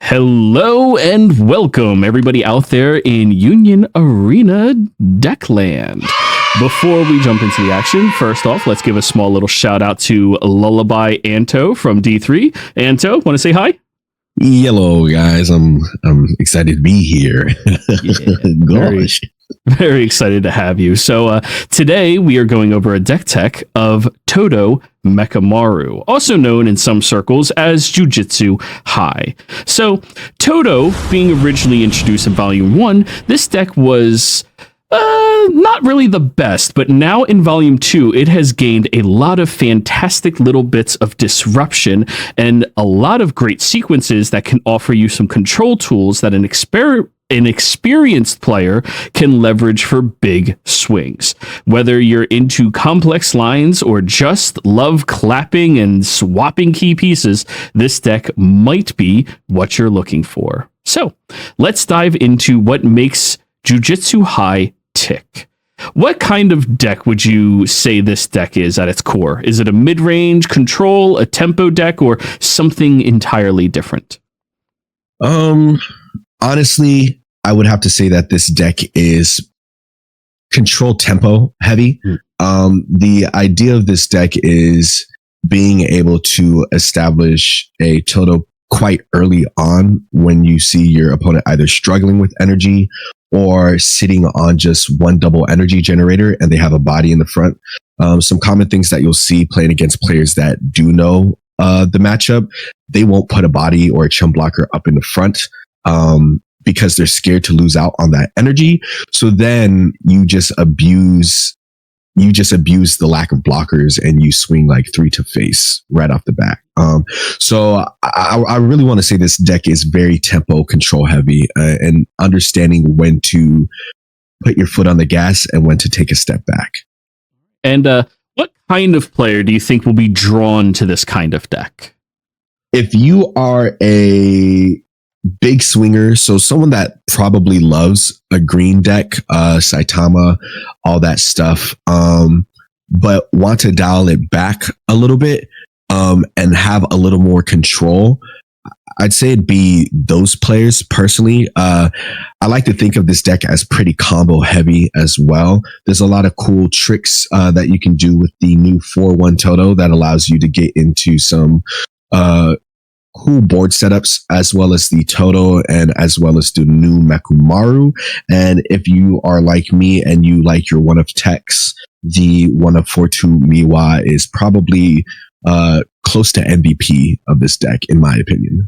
Hello and welcome, everybody out there in Union Arena Deckland. Before we jump into the action, first off, let's give a small little shout out to Lullaby Anto from D3. Anto, want to say hi? Hello, guys. I'm excited to be here. Yeah, very excited to have you. So today we are going over a deck tech of Todo Mechamaru, also known in some circles as Jujutsu Kaisen. So Toto, being originally introduced in Volume 1, this deck was not really the best, but now in Volume 2, it has gained a lot of fantastic little bits of disruption and a lot of great sequences that can offer you some control tools that an experienced player can leverage for big swings. Whether you're into complex lines or just love clapping and swapping key pieces, this deck might be what you're looking for. So let's dive into what makes Jujutsu Kaisen tick. What kind of deck would you say this deck is at its core? Is it a mid-range control, a tempo deck, or something entirely different? Honestly, I would have to say that this deck is control tempo heavy. The idea of this deck is being able to establish a Toto quite early on when you see your opponent either struggling with energy or sitting on just one double energy generator and they have a body in the front. Some common things that you'll see playing against players that do know the matchup, they won't put a body or a chum blocker up in the front because they're scared to lose out on that energy. So then you just abuse the lack of blockers and you swing like 3 to face right off the bat. So I really want to say this deck is very tempo control heavy and understanding when to put your foot on the gas and when to take a step back. And what kind of player do you think will be drawn to this kind of deck? If you are a big swinger, so someone that probably loves a green deck, Saitama, all that stuff, but want to dial it back a little bit and have a little more control, I'd say it'd be those players personally. I like to think of this deck as pretty combo heavy as well. There's a lot of cool tricks that you can do with the new 4-1 Toto that allows you to get into some cool board setups, as well as the Toto and as well as the new Mechamaru. And if you are like me and you like your one of techs, the one of 4-2 Miwa is probably close to MVP of this deck, in my opinion.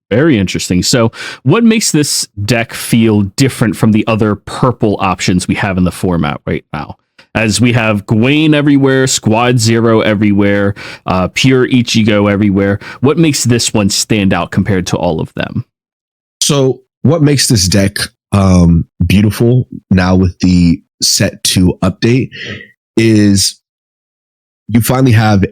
Very interesting. So what makes this deck feel different from the other purple options we have in the format right now? As we have Gawain everywhere, Squad Zero everywhere, Pure Ichigo everywhere. What makes this one stand out compared to all of them? So what makes this deck beautiful now with the Set 2 update is you finally have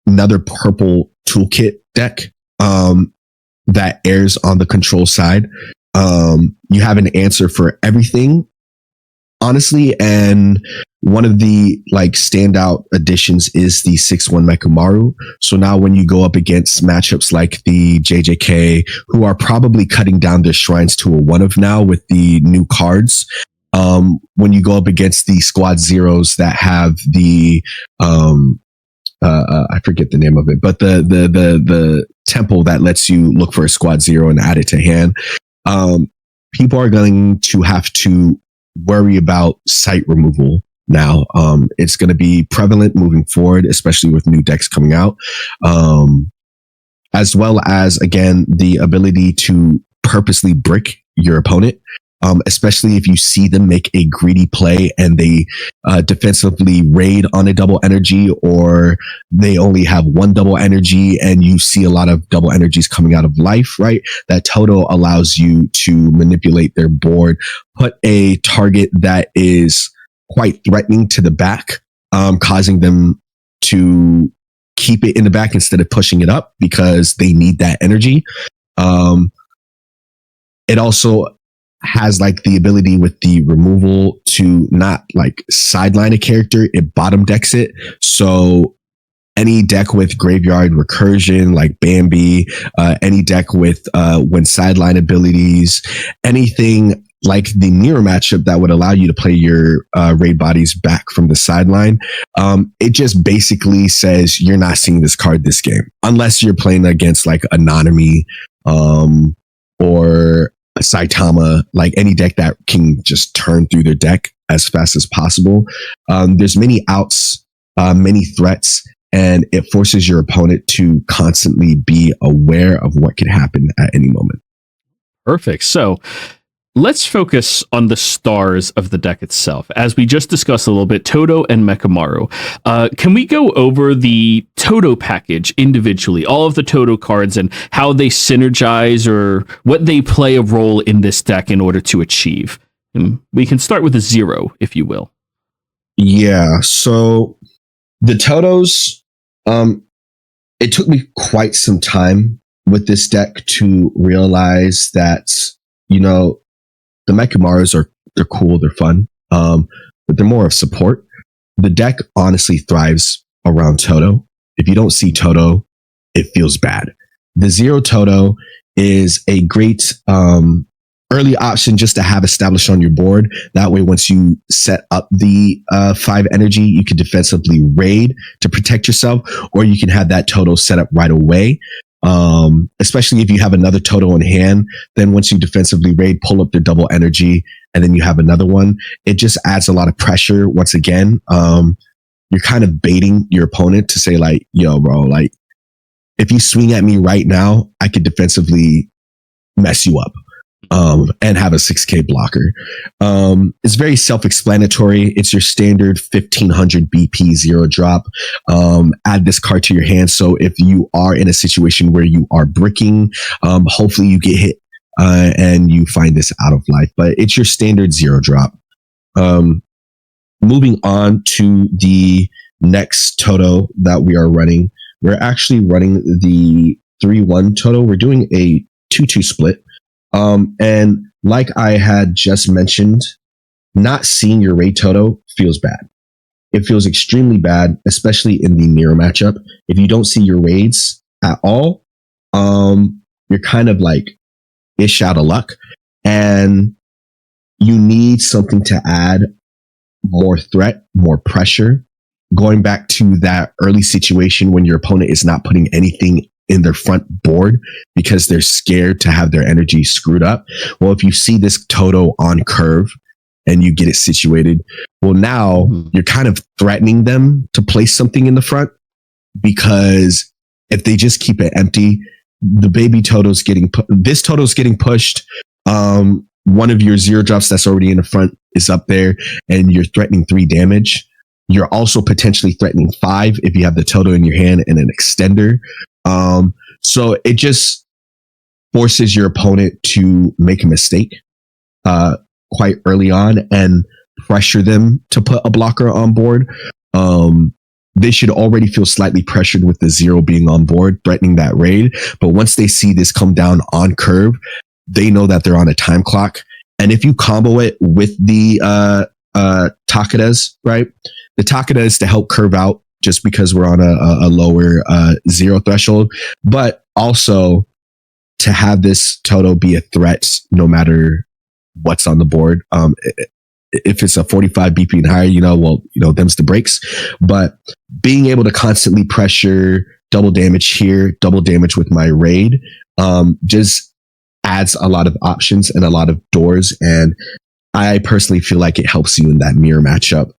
another purple toolkit deck that airs on the control side. You have an answer for everything, honestly, and one of the standout additions is the 6-1 Mechamaru. So now when you go up against matchups like the JJK, who are probably cutting down their shrines to a 1 of now with the new cards, when you go up against the Squad Zeros that have the I forget the name of it, but the temple that lets you look for a Squad Zero and add it to hand, people are going to have to worry about site removal now. It's going to be prevalent moving forward, especially with new decks coming out, as well as, again, the ability to purposely brick your opponent, especially if you see them make a greedy play and they defensively raid on a double energy, or they only have one double energy and you see a lot of double energies coming out of life, right? That Toto allows you to manipulate their board, put a target that is quite threatening to the back, causing them to keep it in the back instead of pushing it up because they need that energy. It also has the ability with the removal to not sideline a character, it bottom decks it. So any deck with graveyard recursion like Bambi, any deck with when sideline abilities, anything like the mirror matchup that would allow you to play your raid bodies back from the sideline. It just basically says you're not seeing this card this game unless you're playing against like a Nanami or a Saitama, like any deck that can just turn through their deck as fast as possible. There's many outs, many threats, and it forces your opponent to constantly be aware of what could happen at any moment. Perfect. So let's focus on the stars of the deck itself. As we just discussed a little bit, Toto and Mechamaru. Can we go over the Toto package individually, all of the Toto cards and how they synergize or what they play a role in this deck in order to achieve? And we can start with a 0, if you will. Yeah, so the Totos, it took me quite some time with this deck to realize that, you know, the Mechamarus they're cool, they're fun, but they're more of support. The deck honestly thrives around Toto. If you don't see Toto, it feels bad. The 0 Toto is a great early option just to have established on your board. That way, once you set up the 5 energy, you can defensively raid to protect yourself, or you can have that Toto set up right away. Especially if you have another Toto in hand, then once you defensively raid, pull up their double energy, and then you have another one. It just adds a lot of pressure. Once again, you're kind of baiting your opponent to say like, yo, bro, like if you swing at me right now, I could defensively mess you up. And have a 6K blocker. It's very self-explanatory. It's your standard 1500 BP 0 drop. Add this card to your hand. So if you are in a situation where you are bricking, hopefully you get hit and you find this out of life. But it's your standard 0 drop. Moving on to the next Toto that we are running. We're actually running the 3-1 Toto. We're doing a 2-2 split. And like I had just mentioned, not seeing your raid Toto feels bad. It feels extremely bad, especially in the mirror matchup. If you don't see your raids at all, you're kind of like ish out of luck, and you need something to add more threat, more pressure. Going back to that early situation when your opponent is not putting anything in their front board because they're scared to have their energy screwed up. Well, if you see this Toto on curve and you get it situated, well, now you're kind of threatening them to place something in the front, because if they just keep it empty, the baby Toto's getting this Toto's getting pushed. One of your 0 drops that's already in the front is up there, and you're threatening 3 damage. You're also potentially threatening 5 if you have the Toto in your hand and an extender. So it just forces your opponent to make a mistake quite early on and pressure them to put a blocker on board. They should already feel slightly pressured with the 0 being on board, threatening that raid. But once they see this come down on curve, they know that they're on a time clock. And if you combo it with the Takedas, right? The Takeda is to help curve out, just because we're on a lower 0 threshold, but also to have this Toto be a threat no matter what's on the board. If it's a 45 BP and higher, them's the breaks. But being able to constantly pressure double damage here, double damage with my raid, just adds a lot of options and a lot of doors. And I personally feel like it helps you in that mirror matchup,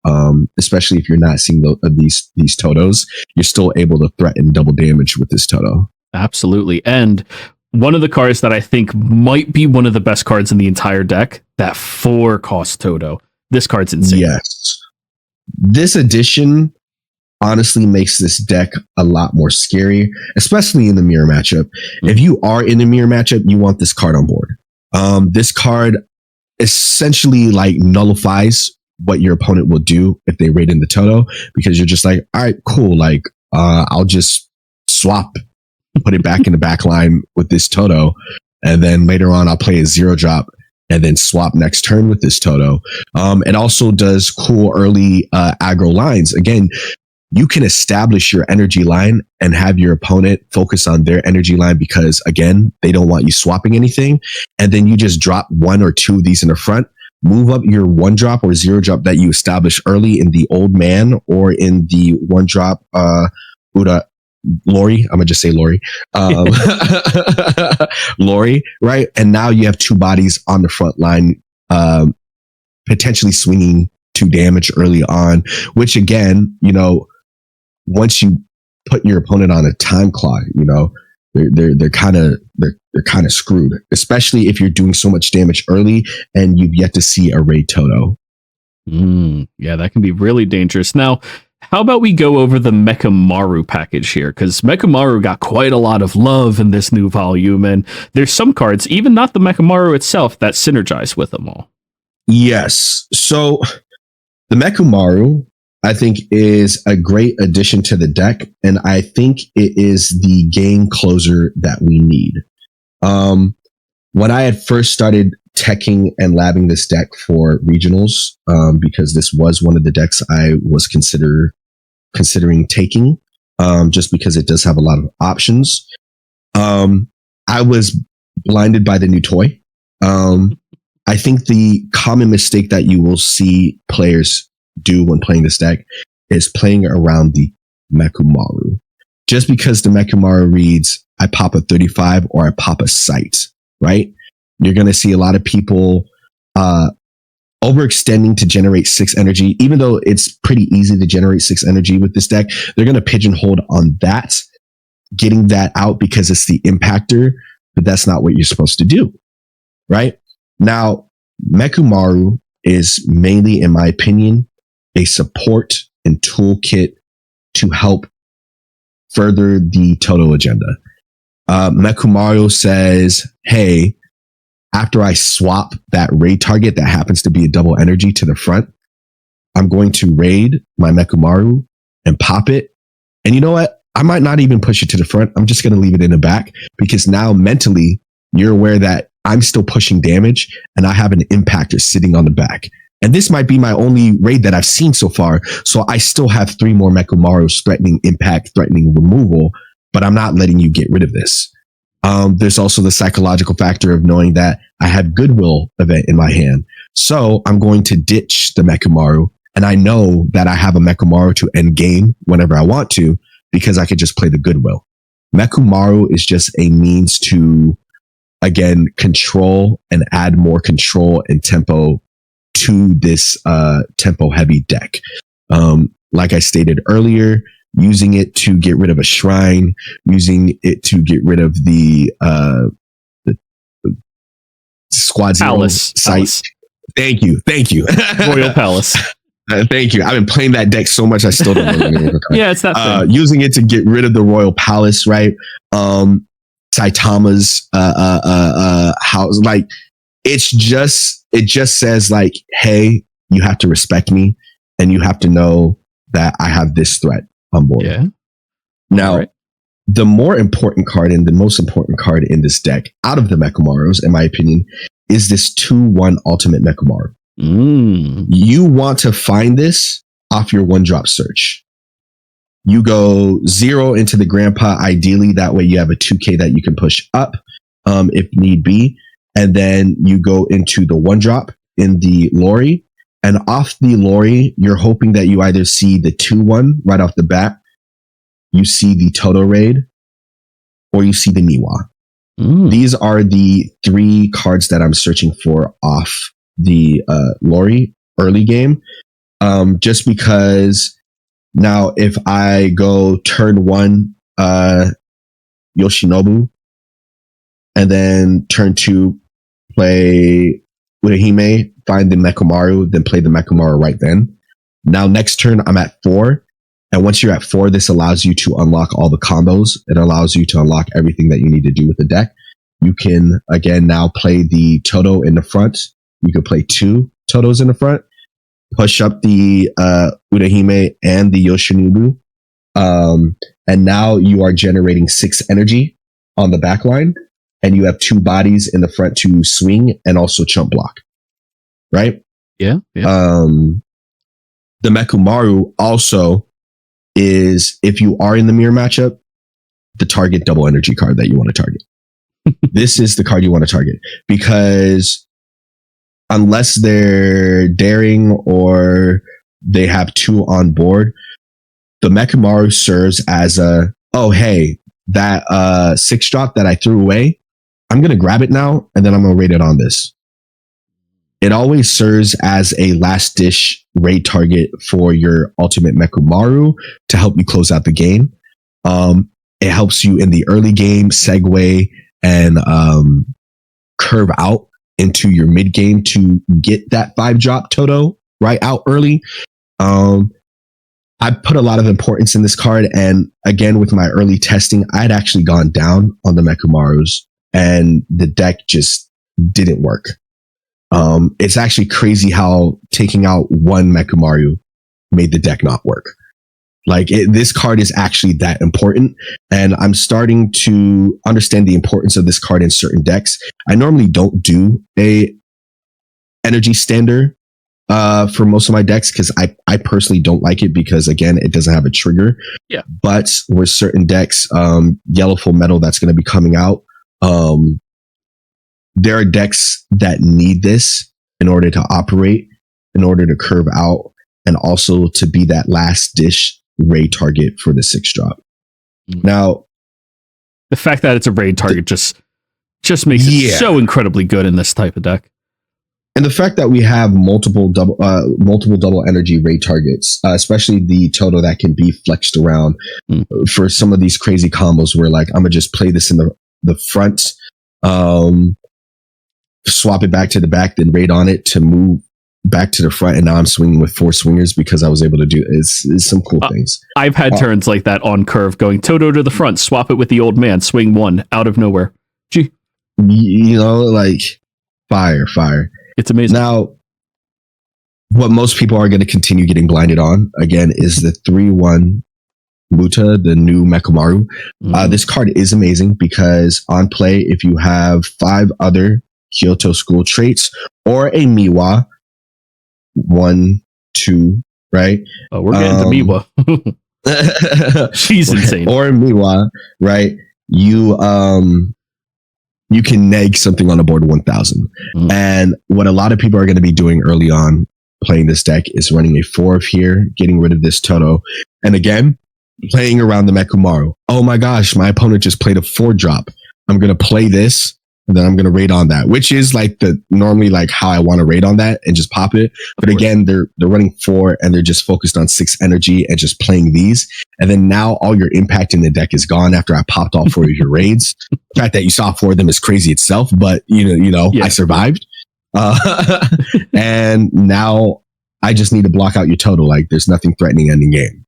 especially if you're not seeing these Totos. You're still able to threaten double damage with this Toto. Absolutely. And one of the cards that I think might be one of the best cards in the entire deck, that 4-cost Toto. This card's insane. Yes. This edition honestly makes this deck a lot more scary, especially in the mirror matchup. Mm-hmm. If you are in the mirror matchup, you want this card on board. This card essentially like nullifies what your opponent will do if they raid in the Toto, because you're just like, all right, cool. Like, I'll just swap, put it back in the back line with this Toto. And then later on, I'll play a 0 drop and then swap next turn with this Toto. It also does cool early aggro lines. Again, you can establish your energy line and have your opponent focus on their energy line because, again, they don't want you swapping anything. And then you just drop one or two of these in the front, move up your 1-drop or 0-drop that you establish early in the Old Man or in the 1-drop Lori. I'm gonna just say Lori. Lori, right? And now you have 2 bodies on the front line, potentially swinging 2 damage early on, which again, once you put your opponent on a time clock, they're kind of screwed, especially if you're doing so much damage early and you've yet to see a raid Toto. Yeah, that can be really dangerous. Now, how about we go over the Mechamaru package here? Because Mechamaru got quite a lot of love in this new volume, and there's some cards, even not the Mechamaru itself, that synergize with them all. Yes. So the Mechamaru, I think, is a great addition to the deck, and I think it is the game closer that we need. When I had first started teching and labbing this deck for regionals, because this was one of the decks I was considering taking, just because it does have a lot of options. I was blinded by the new toy. I think the common mistake that you will see players do when playing this deck is playing around the Mechamaru. Just because the Mechamaru reads, I pop a 35 or I pop a sight, right? You're going to see a lot of people overextending to generate 6 energy. Even though it's pretty easy to generate 6 energy with this deck, they're going to pigeonhole on that, getting that out because it's the impactor, but that's not what you're supposed to do, right? Now, Mechamaru is mainly, in my opinion, a support and toolkit to help further the Toto agenda. Mechamaru says, hey, after I swap that raid target that happens to be a double energy to the front, I'm going to raid my Mechamaru and pop it. And you know what? I might not even push it to the front. I'm just going to leave it in the back because now mentally you're aware that I'm still pushing damage and I have an impactor sitting on the back. And this might be my only raid that I've seen so far. So I still have 3 more Mechamarus threatening impact, threatening removal, but I'm not letting you get rid of this. There's also the psychological factor of knowing that I have Goodwill event in my hand. So I'm going to ditch the Mechamaru. And I know that I have a Mechamaru to end game whenever I want to, because I could just play the Goodwill. Mechamaru is just a means to, again, control and add more control and tempo to this tempo heavy deck. Like I stated earlier, using it to get rid of a shrine, using it to get rid of the Squad Zero site. Thank you. Royal Palace. Thank you. I've been playing that deck so much I still don't know the name of the card. Yeah, it's that thing. Using it to get rid of the Royal Palace, right? Saitama's house, like it just says like, hey, you have to respect me and you have to know that I have this threat on board. Yeah. Now, the more important card and the most important card in this deck, out of the Mechamarus, in my opinion, is this 2/1 Ultimate Mechamaru. You want to find this off your 1-drop search. You go 0 into the grandpa, ideally. That way you have a 2K that you can push up if need be. And then you go into the 1-drop in the Lori. And off the Lori, you're hoping that you either see the 2/1 right off the bat, you see the Toto raid, or you see the Miwa. These are the 3 cards that I'm searching for off the Lori early game. Just because now if I go turn 1 Yoshinobu and then turn 2 play Urahime, find the Mechamaru, then play the Mechamaru right then. Now next turn I'm at 4. And once you're at 4, this allows you to unlock all the combos. It allows you to unlock everything that you need to do with the deck. You can, again, now play the Toto in the front. You can play 2 Totos in the front. Push up the Urahime and the Yoshinobu. And now you are generating 6 energy on the back line. And you have 2 bodies in the front to swing and also chump block. Right? Yeah. The Mechamaru also is if you are in the mirror matchup, the target double energy card that you want to target. This is the card you want to target, because unless they're daring or they have 2 on board, the Mechamaru serves as a, oh, hey, that 6-drop that I threw away, I'm going to grab it now, and then I'm going to raid it on this. It always serves as a last dish raid target for your ultimate Mechamaru to help you close out the game. It helps you in the early game segue and curve out into your mid game to get that 5-drop Toto right out early. I put a lot of importance in this card, and again, with my early testing, I had actually gone down on the Mechamarus, and the deck just didn't work. It's actually crazy how taking out one Mechamaru made the deck not work. Like, this card is actually that important, and I'm starting to understand the importance of this card in certain decks. I normally don't do a energy stander for most of my decks, because I personally don't like it, because again, it doesn't have a trigger. Yeah. But with certain decks, Yellow Full Metal that's going to be coming out, there are decks that need this in order to operate, in order to curve out, and also to be that last dish raid target for the 6-drop. Now, the fact that it's a raid target just makes it so incredibly good in this type of deck. And the fact that we have multiple double energy raid targets, especially the Toto that can be flexed around for some of these crazy combos where, like, I'm gonna just play this in the front, swap it back to the back, then raid on it to move back to the front, and now I'm swinging with 4 swingers because I was able to do is some cool things. I've had turns like that on curve, going Toto to the front, swap it with the old man, swing 1 out of nowhere. Gee, you know, like fire. It's amazing. Now, what most people are going to continue getting blinded on, again, is the 3/1 Muta, the new Mechamaru. This card is amazing because on play, if you have 5 other Kyoto school traits or a Miwa, 1, 2, right? Oh, we're getting to Miwa. She's insane. Or Miwa, right? You can neg something on the board 1,000. And what a lot of people are going to be doing early on playing this deck is running a 4 of here, getting rid of this Toto, and again, playing around the Mechamaru. Oh my gosh, my opponent just played a 4-drop. I'm going to play this, and then I'm going to raid on that, which is like normally like how I want to raid on that and just pop it. But again, they're running 4 and they're just focused on 6 energy and just playing these. And then now all your impact in the deck is gone after I popped all 4 of your raids. The fact that you saw 4 of them is crazy itself, but I survived. And now I just need to block out your Toto. Like, there's nothing threatening ending game,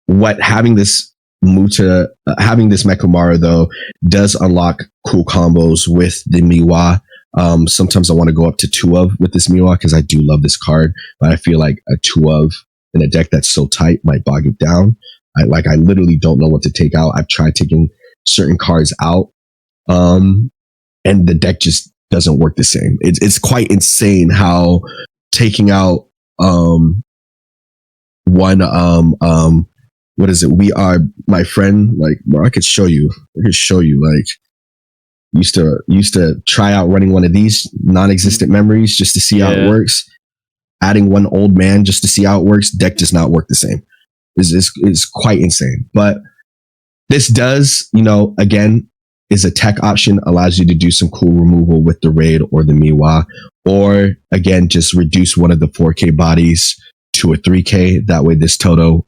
what having this Mechamaru though does unlock cool combos with the Miwa. Sometimes I want to go up to 2 of with this Miwa because I do love this card, but I feel like a 2 of in a deck that's so tight might bog it down. I literally don't know what to take out. I've tried taking certain cards out, and the deck just doesn't work the same. It's quite insane how taking out one what is it? We Are My Friend. Like, bro, I could show you. Like, used to try out running one of these non-existent memories just to see how it works. Adding one old man just to see how it works. Deck does not work the same. It's quite insane. But this does, again, is a tech option, allows you to do some cool removal with the raid or the Miwa, or again, just reduce one of the 4K bodies to a 3K. That way this Toto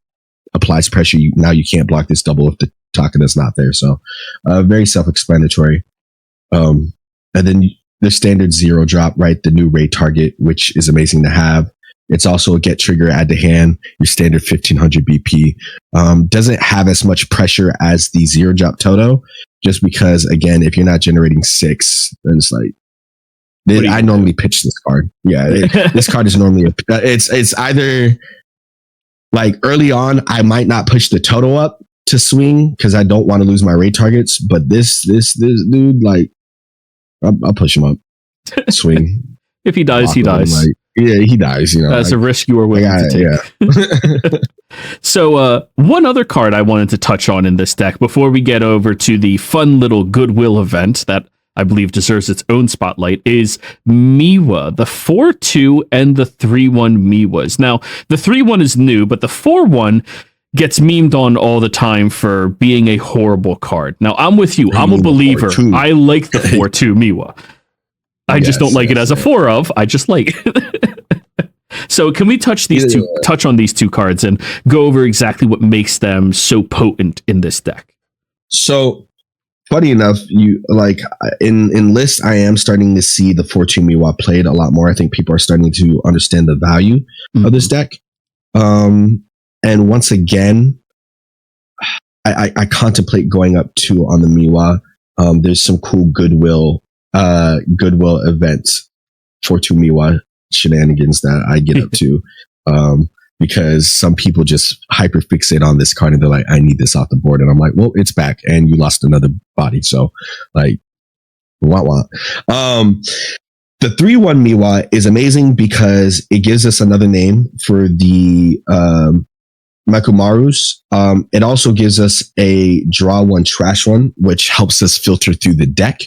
applies pressure. Now you can't block this double if the Takana's not there. So very self-explanatory. And then the standard 0-drop, right? The new raid target, which is amazing to have. It's also a get trigger, add to hand, your standard 1500 BP. Doesn't have as much pressure as the 0-drop Toto, just because, again, if you're not generating 6, then it's like, I normally pitch this card. Yeah, this card is normally it's either like early on, I might not push the Toto up to swing because I don't want to lose my raid targets. But this dude, like, I'll push him up, swing. If he dies, he dies. Yeah, he dies. You know, that's a risk you are willing to take. Yeah. So, one other card I wanted to touch on in this deck before we get over to the fun little Goodwill event that I believe deserves its own spotlight is Miwa, the 4-2 and the 3-1 Miwas. Now, the 3-1 is new, but the 4-1 gets memed on all the time for being a horrible card. Now, I'm with you. I'm a believer. I like the 4-2 Miwa. I just don't like it as a 4-of. I just like it. So can we touch on these two cards and go over exactly what makes them so potent in this deck? So funny enough, you like in lists, I am starting to see the 4-2 Miwa played a lot more. I think people are starting to understand the value of this deck. And once again, I contemplate going up 2 on the Miwa. There's some cool Goodwill events 4-2 Miwa shenanigans that I get up to. Because some people just hyper fixate on this card and they're like, I need this off the board. And I'm like, well, it's back and you lost another body. So like, wah. The 3-1 Miwa is amazing because it gives us another name for the Mechamaru's. It also gives us a draw 1, trash 1, which helps us filter through the deck.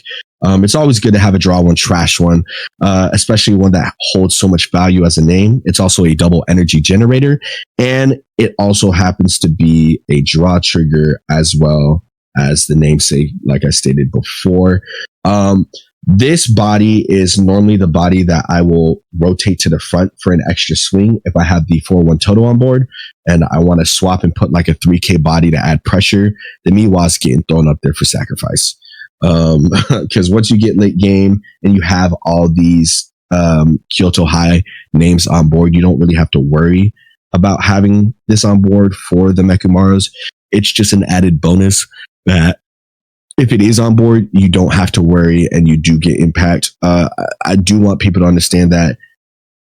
It's always good to have a draw 1, trash 1, especially one that holds so much value as a name. It's also a double energy generator, and it also happens to be a draw trigger as well as the namesake, like I stated before. This body is normally the body that I will rotate to the front for an extra swing if I have the 4-1 Toto on board and I want to swap and put like a 3K body to add pressure. The Miwa's getting thrown up there for sacrifice. Because once you get late game and you have all these Kyoto High names on board, you don't really have to worry about having this on board for the Mechamaru's. It's just an added bonus that if it is on board, you don't have to worry and you do get impact. I do want people to understand that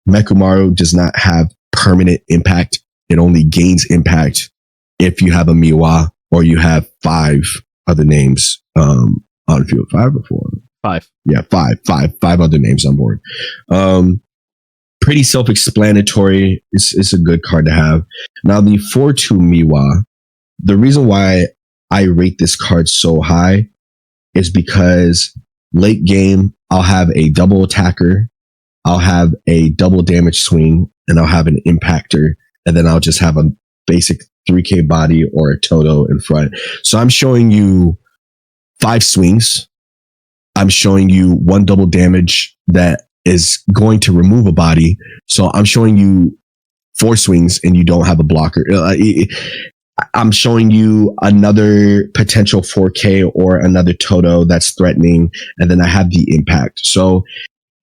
Mechamaru does not have permanent impact. It only gains impact if you have a Miwa or you have 5 other names on field. 5 or 4? 5. Yeah, 5 other names on board. Pretty self-explanatory. It's a good card to have. Now, the 4-2 Miwa, the reason why I rate this card so high is because late game, I'll have a double attacker, I'll have a double damage swing, and I'll have an impactor, and then I'll just have a basic 3K body or a Toto in front. So I'm showing you 5 swings. I'm showing you 1 double damage that is going to remove a body. So I'm showing you 4 swings and you don't have a blocker. I'm showing you another potential 4K or another Toto that's threatening, and then I have the impact. So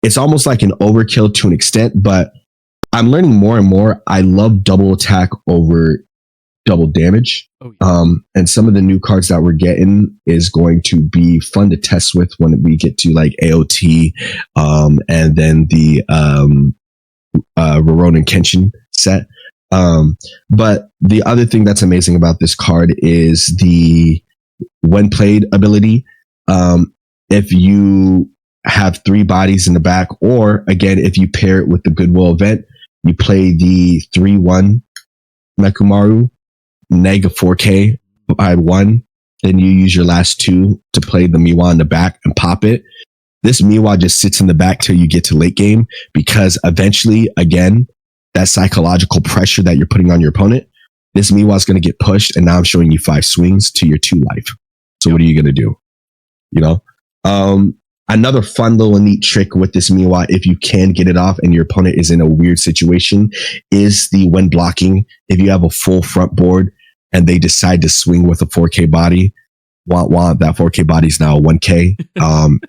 it's almost like an overkill to an extent, but I'm learning more and more. I love double attack over double damage. Oh, yeah. And some of the new cards that we're getting is going to be fun to test with when we get to like AOT, and then the Rurouni Kenshin set. But the other thing that's amazing about this card is the when played ability. If you have 3 bodies in the back, or again, if you pair it with the Goodwill event, you play the 3-1 Mechamaru, neg 4K by 1, then you use your last 2 to play the Miwa in the back and pop it. This Miwa just sits in the back till you get to late game, because eventually, again, that psychological pressure that you're putting on your opponent, this Miwa is going to get pushed, and now I'm showing you 5 swings to your 2 life. So what are you going to do? You know, another fun little neat trick with this Miwa, if you can get it off and your opponent is in a weird situation, is the when blocking. If you have a full front board and they decide to swing with a 4K body, that 4K body is now a 1K,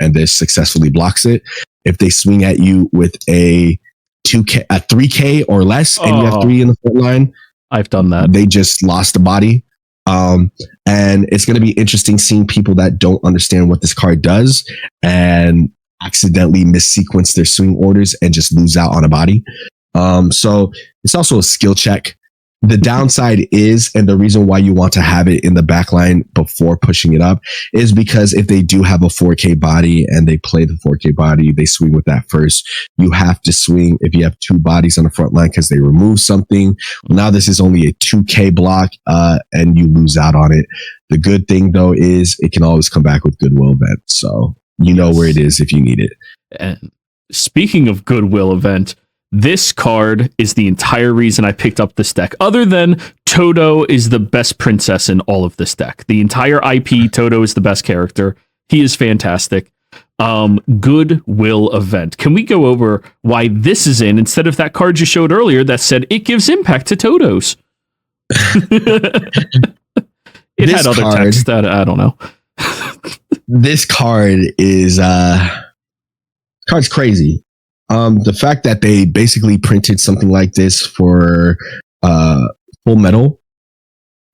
and this successfully blocks it. If they swing at you with a 3K or less, and you have 3 in the front line, I've done that. They just lost a body. And it's going to be interesting seeing people that don't understand what this card does and accidentally missequence their swing orders and just lose out on a body. So it's also a skill check, The downside is, and the reason why you want to have it in the back line before pushing it up is because if they do have a 4K body and they play the 4K body, they swing with that first. You have to swing if you have two bodies on the front line because they remove something. Now this is only a 2K block, and you lose out on it. The good thing though is it can always come back with Goodwill Event. So you know where it is if you need it. And speaking of Goodwill Event, this card is the entire reason I picked up this deck. Other than Toto is the best princess in all of this deck. The entire IP, Toto is the best character. He is fantastic. Goodwill Event. Can we go over why this is in instead of that card you showed earlier that said it gives impact to Totos? It had other text that I don't know. This card is card's crazy. The fact that they basically printed something like this for Full Metal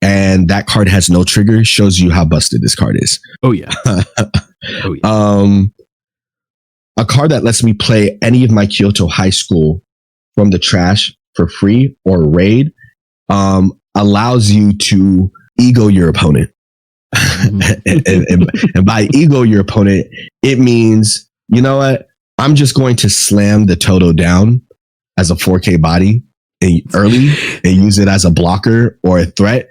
and that card has no trigger shows you how busted this card is. Oh yeah. Oh yeah. A card that lets me play any of my Kyoto High School from the trash for free or raid allows you to ego your opponent. and by ego your opponent, it means, you know what? I'm just going to slam the Toto down as a 4K body early and use it as a blocker or a threat.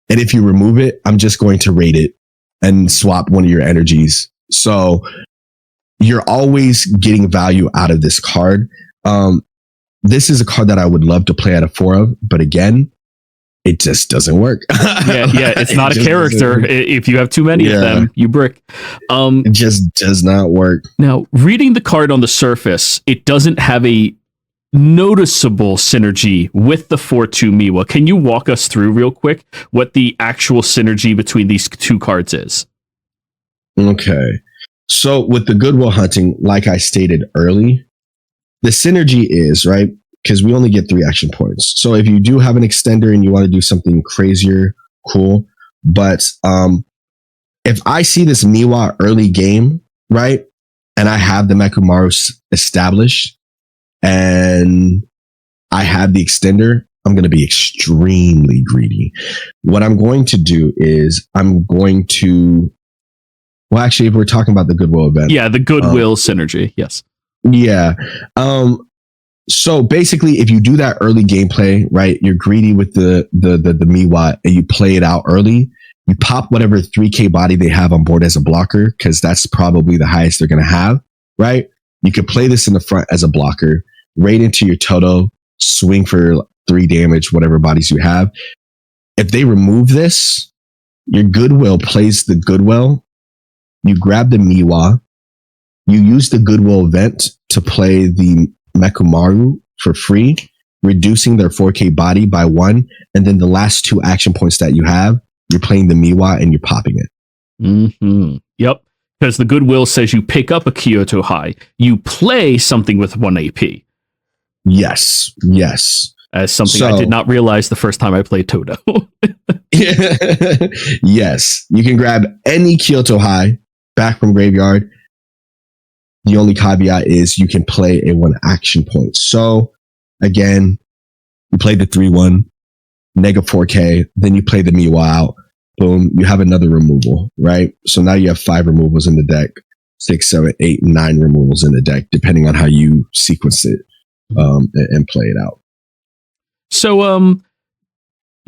And if you remove it, I'm just going to raid it and swap one of your energies. So you're always getting value out of this card. This is a card that I would love to play at a 4 of, but again, it just doesn't work. Yeah, it's not a character. If you have too many of them, you brick. It just does not work. Now, reading the card on the surface, it doesn't have a noticeable synergy with the 4-2 Miwa. Can you walk us through real quick what the actual synergy between these two cards is? Okay. So with the Goodwill Hunting, like I stated early, the synergy is, right? Because we only get 3 action points. So if you do have an extender and you want to do something crazier, cool. But if I see this Miwa early game, right, and I have the Mechamaru established and I have the extender, I'm going to be extremely greedy. What I'm going to do is I'm going to, well, actually, if we're talking about the Goodwill event. Yeah, the Goodwill synergy. Yes. Yeah. So basically, if you do that early gameplay, right, you're greedy with the Miwa and you play it out early, you pop whatever 3K body they have on board as a blocker, because that's probably the highest they're going to have, right? You could play this in the front as a blocker, raid into your Toto, swing for 3 damage, whatever bodies you have. If they remove this, your Goodwill plays the Goodwill, you grab the Miwa, you use the Goodwill event to play the Mechamaru for free, reducing their 4K body by 1, and then the last 2 action points that you have, you're playing the Miwa and you're popping it. Mm-hmm. Yep. Because the Goodwill says you pick up a Kyoto High, you play something with 1 AP. Yes. As something I did not realize the first time I played Toto. Yes. You can grab any Kyoto High back from graveyard. The only caveat is you can play a 1 action point. So again, you play the 3-1, nega 4K, then you play the Miwa out. Boom, you have another removal, right? So now you have 5 removals in the deck, 6, 7, 8, 9 removals in the deck, depending on how you sequence it and play it out. So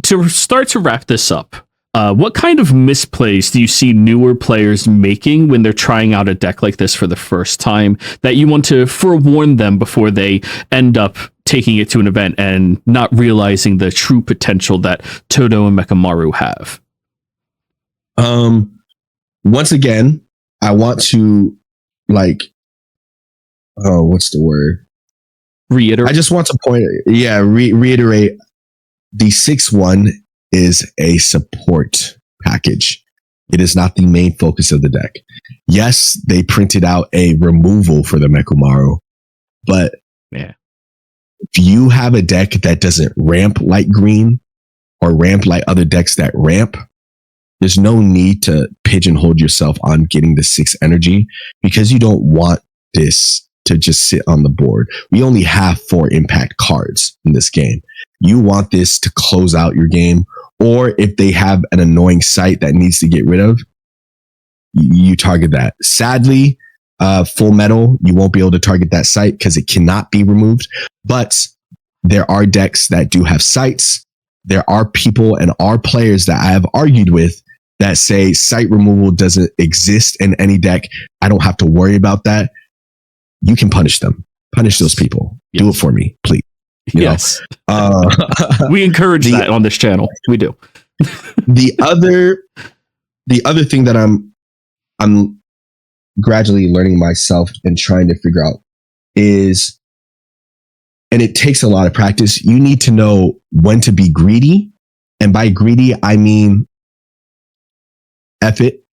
to start to wrap this up, what kind of misplays do you see newer players making when they're trying out a deck like this for the first time that you want to forewarn them before they end up taking it to an event and not realizing the true potential that Toto and Mechamaru have? Once again, I want to what's the word? Reiterate. I just want to reiterate the 6-1 is a support package. It is not the main focus of the deck. Yes, they printed out a removal for the Mechamaru, but if you have a deck that doesn't ramp like green or ramp like other decks that ramp, there's no need to pigeonhole yourself on getting the 6 energy because you don't want this to just sit on the board. We only have 4 impact cards in this game. you want this to close out your game, or if they have an annoying site that needs to get rid of, you target that. Sadly, Full Metal, you won't be able to target that site because it cannot be removed. But there are decks that do have sites. There are people and are players that I have argued with that say site removal doesn't exist in any deck. I don't have to worry about that. You can punish them. Punish those people. Yes. Do it for me, please. Yes. We encourage that on this channel. We do. the other thing that I'm gradually learning myself and trying to figure out is, and it takes a lot of practice, you need to know when to be greedy. And by greedy, I mean, F it,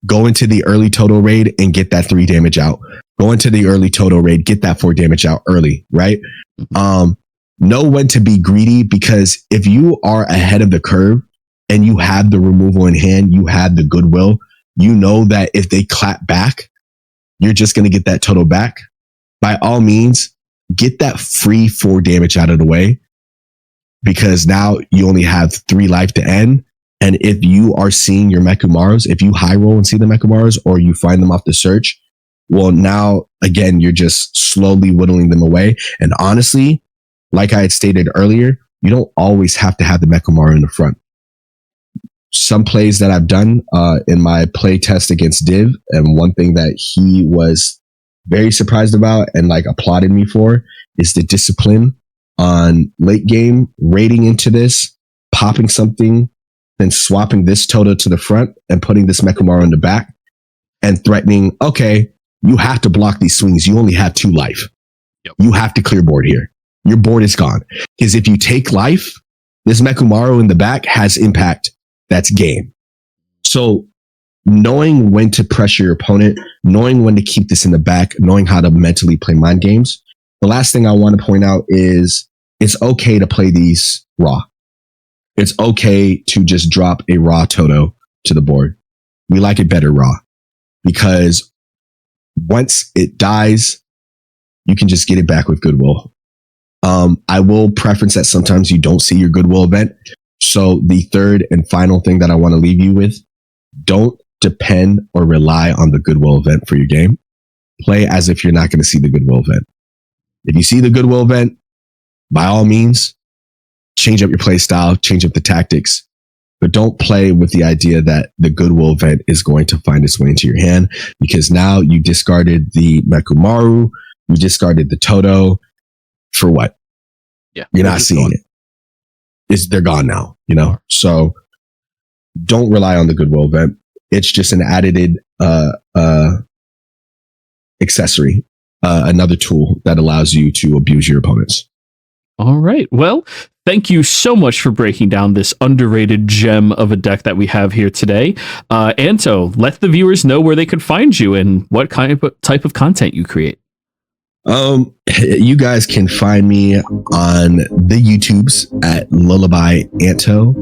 go into the early Toto raid and get that 3 damage out. Go into the early Toto raid, get that 4 damage out early, right? Know when to be greedy, because if you are ahead of the curve and you have the removal in hand, you have the goodwill, you know that if they clap back, you're just going to get that Toto back. By all means, get that free 4 damage out of the way, because now you only have 3 life to end. And if you are seeing your Mechamaros, if you high roll and see the Mechamaros, or you find them off the search, well, now again, you're just slowly whittling them away. And honestly, like I had stated earlier, you don't always have to have the Mechamaru in the front. Some plays that I've done in my play test against Div, and one thing that he was very surprised about and like applauded me for, is the discipline on late game, raiding into this, popping something, then swapping this Toto to the front and putting this Mechamaru in the back, and threatening, okay, you have to block these swings. You only have 2 life. Yep. You have to clear board here. Your board is gone. Because if you take life, this Mechamaru in the back has impact. That's game. So knowing when to pressure your opponent, knowing when to keep this in the back, knowing how to mentally play mind games. The last thing I want to point out is it's okay to play these raw. It's okay to just drop a raw Toto to the board. We like it better raw, because once it dies, you can just get it back with goodwill. I will preference that sometimes you don't see your goodwill event. So the third and final thing that I want to leave you with, don't depend or rely on the goodwill event for your game. Play as if you're not going to see the goodwill event. If you see the goodwill event, by all means, change up your play style, change up the tactics, but don't play with the idea that the goodwill event is going to find its way into your hand, because now you discarded the Mechamaru, you discarded the Toto for what? Yeah, you're not seeing it. They're gone now, you know? So don't rely on the goodwill event. It's just an added accessory, another tool that allows you to abuse your opponents. All right. Well, thank you so much for breaking down this underrated gem of a deck that we have here today. Anto, let the viewers know where they could find you and what type of content you create. You guys can find me on the YouTubes at Lullaby Anto.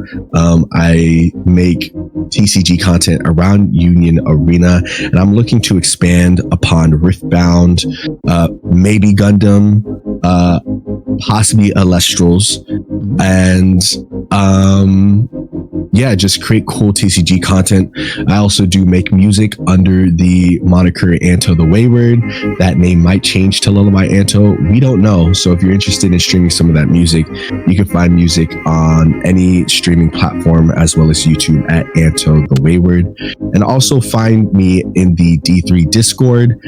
I make TCG content around Union Arena, and I'm looking to expand upon RIFTBOUND, maybe Gundam, possibly Alestrals, and yeah, just create cool TCG content. I also do make music under the moniker Anto the Wayward. That name might change to Lullaby Anto. We don't know. So if you're interested in streaming some of that music, you can find music on any streaming platform as well as YouTube at Anto the Wayward. And also find me in the D3 Discord,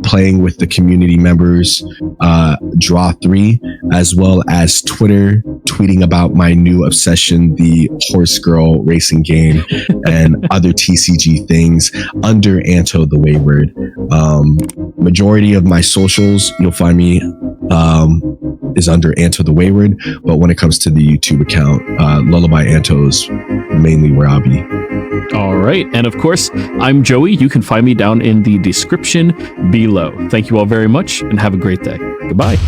playing with the community members, Draw 3, as well as Twitter, tweeting about my new obsession, the Horse Girl racing game, and other TCG things under Anto the Wayward. Majority of my socials, you'll find me is under Anto the Wayward, but when it comes to the YouTube account, Lullaby Anto is mainly where I'll be. All right. And of course, I'm Joey. You can find me down in the description below. Thank you all very much and have a great day. Goodbye.